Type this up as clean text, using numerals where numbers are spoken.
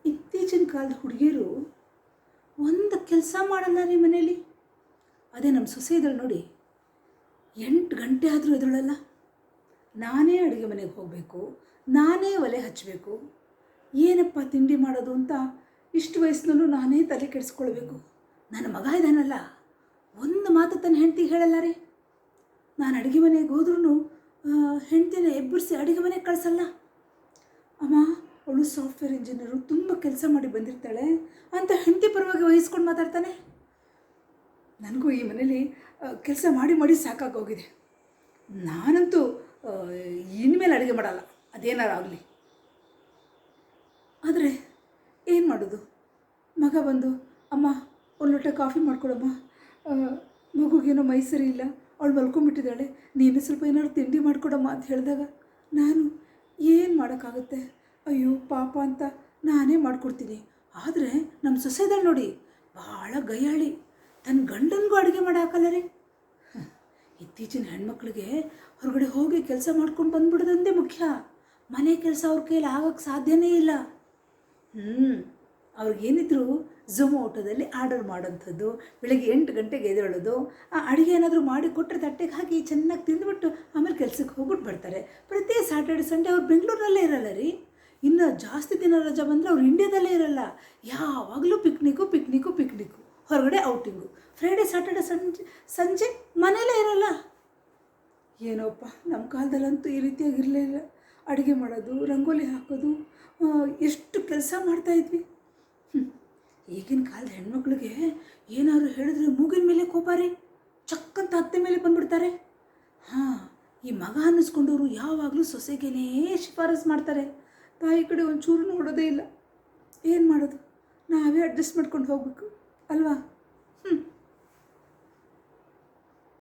ಇತ್ತೀಚಿನ ಕಾಲದ ಹುಡುಗಿಯರು ಒಂದು ಕೆಲಸ ಮಾಡಲ್ಲ ರೀ ಮನೇಲಿ. ಅದೇ ನಮ್ಮ ಸೊಸೆ ಇದ್ದಾಳೆ ನೋಡಿ, 8 ಗಂಟೆ ಆದರೂ ಎದ್ದೇಳಲ್ಲ. ನಾನೇ ಅಡುಗೆ ಮನೆಗೆ ಹೋಗಬೇಕು, ನಾನೇ ಒಲೆ ಹಚ್ಚಬೇಕು, ಏನಪ್ಪ ತಿಂಡಿ ಮಾಡೋದು ಅಂತ ಇಷ್ಟು ವಯಸ್ಸಿನಲ್ಲೂ ನಾನೇ ತಲೆ ಕೆಡಿಸ್ಕೊಳ್ಬೇಕು. ನನ್ನ ಮಗ ಇದ್ದಾನಲ್ಲ, ಒಂದು ಮಾತು ತನ್ನ ಹೆಂಡತಿಗೆ ಹೇಳಲ್ಲ ರೀ. ನಾನು ಅಡುಗೆ ಮನೆಗೆ ಹೋದ್ರೂ ಹೆಂಡ್ತಿನ ಎಬ್ಬರಿಸಿ ಅಡುಗೆ ಮನೆಗೆ ಕಳಿಸಲ್ಲ. ಅಮ್ಮ ಅವಳು ಸಾಫ್ಟ್ವೇರ್ ಇಂಜಿನಿಯರು, ತುಂಬ ಕೆಲಸ ಮಾಡಿ ಬಂದಿರ್ತಾಳೆ ಅಂತ ಹೆಂಡತಿ ಪರವಾಗಿ ವಹಿಸ್ಕೊಂಡು ಮಾತಾಡ್ತಾನೆ. ನನಗೂ ಈ ಮನೇಲಿ ಕೆಲಸ ಮಾಡಿ ಮಾಡಿ ಸಾಕಾಗೋಗಿದೆ. ನಾನಂತೂ ಇನ್ಮೇಲೆ ಅಡುಗೆ ಮಾಡಲ್ಲ, ಅದೇನಾರು ಆಗಲಿ. ಆದರೆ ಏನು ಮಾಡೋದು? ಮಗ ಬಂದು, ಅಮ್ಮ ಒಂದು ಲೋಟ ಕಾಫಿ ಮಾಡಿಕೊಡಮ್ಮ, ಮಗುಗೇನೋ ಮೈ ಸರಿ ಇಲ್ಲ, ಅವಳು ಮಲ್ಕೊಂಡ್ಬಿಟ್ಟಿದ್ದಾಳೆ, ನೀನು ಸ್ವಲ್ಪ ಏನಾದ್ರು ತಿಂಡಿ ಮಾಡಿಕೊಡಮ್ಮ ಅಂತ ಹೇಳಿದಾಗ ನಾನು ಏನು ಮಾಡೋಕ್ಕಾಗುತ್ತೆ? ಅಯ್ಯೋ ಪಾಪ ಅಂತ ನಾನೇ ಮಾಡಿಕೊಡ್ತೀನಿ. ಆದರೆ ನಮ್ಮ ಸೊಸೆದಾಳು ನೋಡಿ, ಭಾಳ ಗಯ್ಯಾಳಿ, ತನ್ನ ಗಂಡನಿಗೂ ಅಡುಗೆ ಮಾಡಿ ಹಾಕಲ್ಲ ರೀ. ಇತ್ತೀಚಿನ ಹೆಣ್ಮಕ್ಳಿಗೆ ಹೊರಗಡೆ ಹೋಗಿ ಕೆಲಸ ಮಾಡ್ಕೊಂಡು ಬಂದ್ಬಿಡೋದಂದೇ ಮುಖ್ಯ. ಮನೆ ಕೆಲಸ ಅವ್ರ ಕೈಯಲ್ಲಿ ಆಗೋಕ್ಕೆ ಸಾಧ್ಯನೇ ಇಲ್ಲ. ಅವ್ರಿಗೇನಿದ್ರು ಝೊಮೊಟೊದಲ್ಲಿ ಆರ್ಡರ್ ಮಾಡೋಂಥದ್ದು, ಬೆಳಗ್ಗೆ 8 ಗಂಟೆಗೆ ಎದ್ದೇಳೋದು, ಆ ಅಡುಗೆ ಏನಾದರೂ ಮಾಡಿ ಕೊಟ್ಟರೆ ತಟ್ಟೆಗೆ ಹಾಕಿ ಚೆನ್ನಾಗಿ ತಿಂದುಬಿಟ್ಟು ಆಮೇಲೆ ಕೆಲಸಕ್ಕೆ ಹೋಗ್ಬಿಟ್ಟು ಬರ್ತಾರೆ. ಪ್ರತಿ ಸ್ಯಾಟರ್ಡೆ ಸಂಡೇ ಅವ್ರು ಬೆಂಗಳೂರಲ್ಲೇ ಇರಲ್ಲ ರೀ. ಇನ್ನು ಜಾಸ್ತಿ ದಿನ ರಜೆ ಬಂದರೆ ಅವ್ರು ಇಂಡಿಯಾದಲ್ಲೇ ಇರಲ್ಲ. ಯಾವಾಗಲೂ ಪಿಕ್ನಿಕ್ಕು, ಹೊರಗಡೆ ಔಟಿಂಗು. ಫ್ರೈಡೆ ಸ್ಯಾಟರ್ಡೆ ಸಂಜೆ ಮನೇಲೇ ಇರಲ್ಲ. ಏನೋಪ್ಪ, ನಮ್ಮ ಕಾಲದಲ್ಲಂತೂ ಈ ರೀತಿಯಾಗಿರಲಿಲ್ಲ. ಅಡುಗೆ ಮಾಡೋದು, ರಂಗೋಲಿ ಹಾಕೋದು, ಎಷ್ಟು ಕೆಲಸ ಮಾಡ್ತಾಯಿದ್ವಿ. ಈಗಿನ ಕಾಲದ ಹೆಣ್ಮಕ್ಳಿಗೆ ಏನಾದ್ರು ಹೇಳಿದ್ರೆ ಮೂಗಿನ ಮೇಲೆ ಕೋಪ ರೀ, ಚಕ್ಕಂತ ಅತ್ತೆ ಮೇಲೆ ಬಂದುಬಿಡ್ತಾರೆ. ಈ ಮಗ ಅನ್ನಿಸ್ಕೊಂಡವರು ಯಾವಾಗಲೂ ಸೊಸೆಗೇನೇ ಶಿಫಾರಸು ಮಾಡ್ತಾರೆ. ತಾಯಿ ಕಡೆ ಒಂಚೂರು ನೋಡೋದೇ ಇಲ್ಲ. ಏನು ಮಾಡೋದು? ನಾವೇ ಅಡ್ಜಸ್ಟ್ ಮಾಡ್ಕೊಂಡು ಹೋಗ್ಬೇಕು ಅಲ್ವಾ?